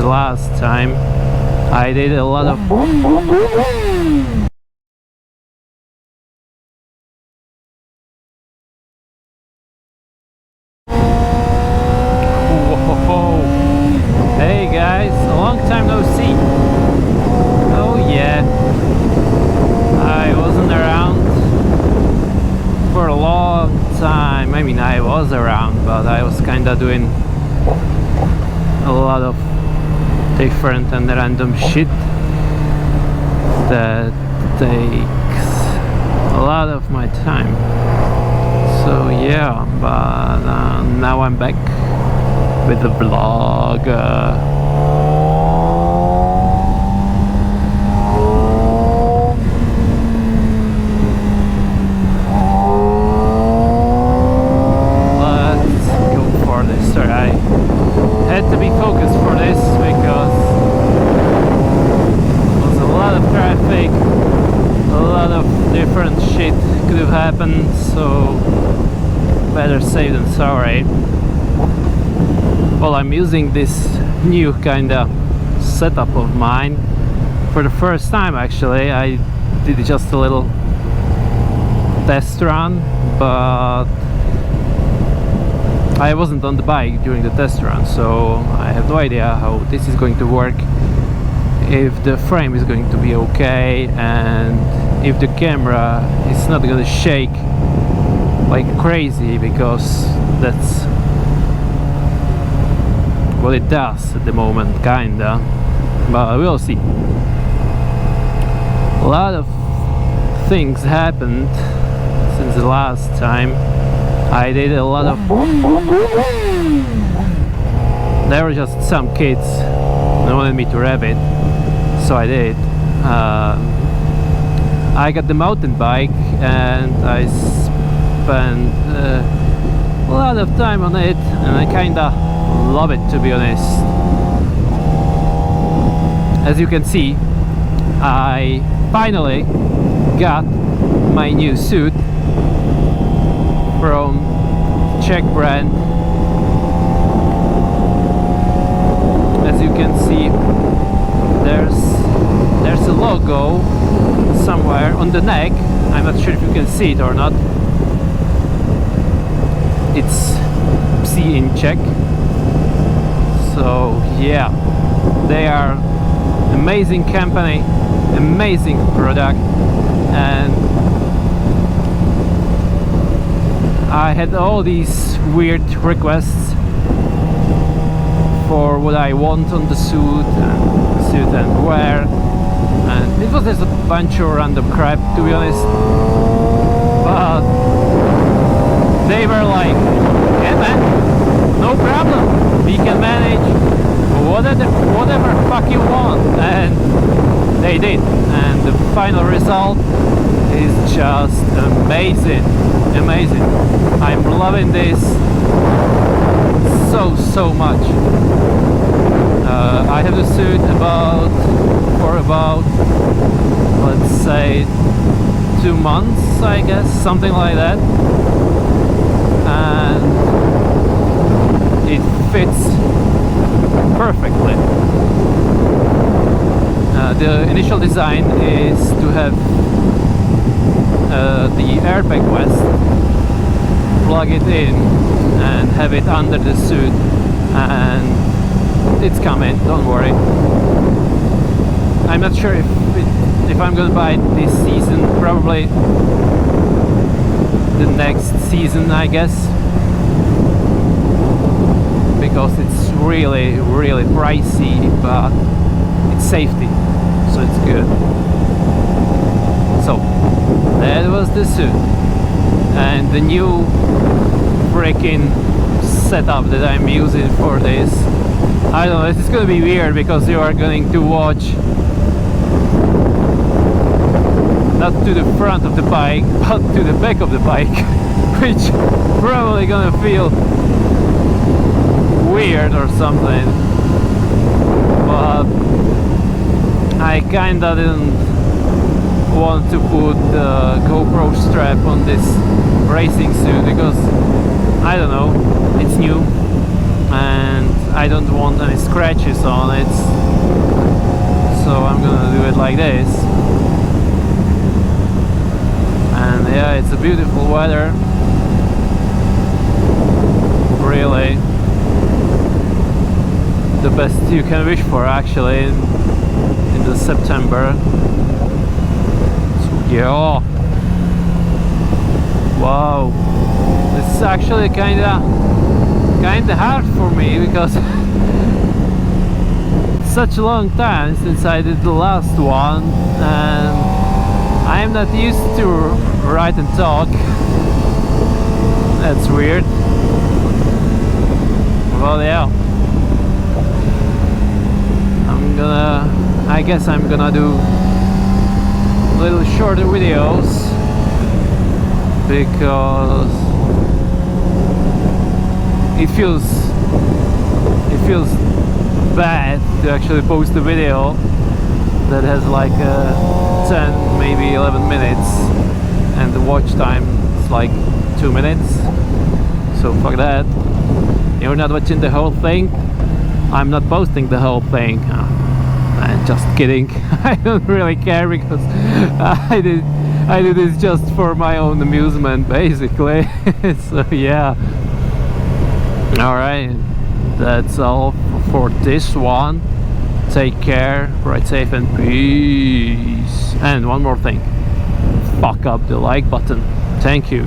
the last time. I did a lot of whoa. Hey guys, a long time no see. Oh yeah, I wasn't around for a long time. I mean, I was around, but I was kinda doing a lot of different and random shit that takes a lot of my time. So yeah, but now I'm back with the vlog. Let's go for this. Sorry, I had to be focused for this because there was a lot of traffic, a lot of different shit could have happened, so better safe than sorry. Well, I'm using this new kinda setup of mine for the first time. Actually, I did just a little test run, but I wasn't on the bike during the test run, so I have no idea how this is going to work, if the frame is going to be okay, and if the camera is not gonna shake like crazy, because that's what it does at the moment, kinda, but we'll see. A lot of things happened since the last time. I did a lot of... There were just some kids that wanted me to rev it, so I did. I got the mountain bike and I spent a lot of time on it, and I kinda love it, to be honest. As you can see, I finally got my new suit from Czech brand. As you can see, there's a logo somewhere on the neck. I'm not sure if you can see it or not. It's PSÍ in Czech. So yeah, they are amazing company, amazing product, and I had all these weird requests for what I want on the suit and wear, and it was just a bunch of random crap, to be honest. But they were like, yeah man, no problem, we can manage whatever fuck you want, and they did, and the final result is just amazing. I'm loving this so much. I have the suit for about, let's say, 2 months, I guess, something like that, and it fits perfectly. The initial design is to have the airbag vest, plug it in and have it under the suit, and it's coming, don't worry. I'm not sure if I'm gonna buy it this season, probably the next season, I guess, because it's really pricey, but it's safety, so it's good. So that was the suit, and the new freaking setup that I'm using for this. I don't know, it's gonna be weird because you are going to watch not to the front of the bike, but to the back of the bike, which probably gonna feel weird or something. But I kinda didn't want to put the GoPro strap on this racing suit because I don't know, it's new, and I don't want any scratches on it, so I'm gonna do it like this. And yeah, it's a beautiful weather, really the best you can wish for actually in the September. So, yeah, wow, this is actually kinda hard for me because it's such a long time since I did the last one and I am not used to write and talk. That's weird. Well, yeah, I guess I'm gonna do little shorter videos because it feels bad to actually post a video that has like 10 maybe 11 minutes and the watch time is like 2 minutes, so fuck that. You're not watching the whole thing, I'm not posting the whole thing. I'm just kidding. I don't really care because I do this just for my own amusement basically. So yeah, alright, that's all for this one. Take care, ride safe and peace. And one more thing, fuck up the like button. Thank you.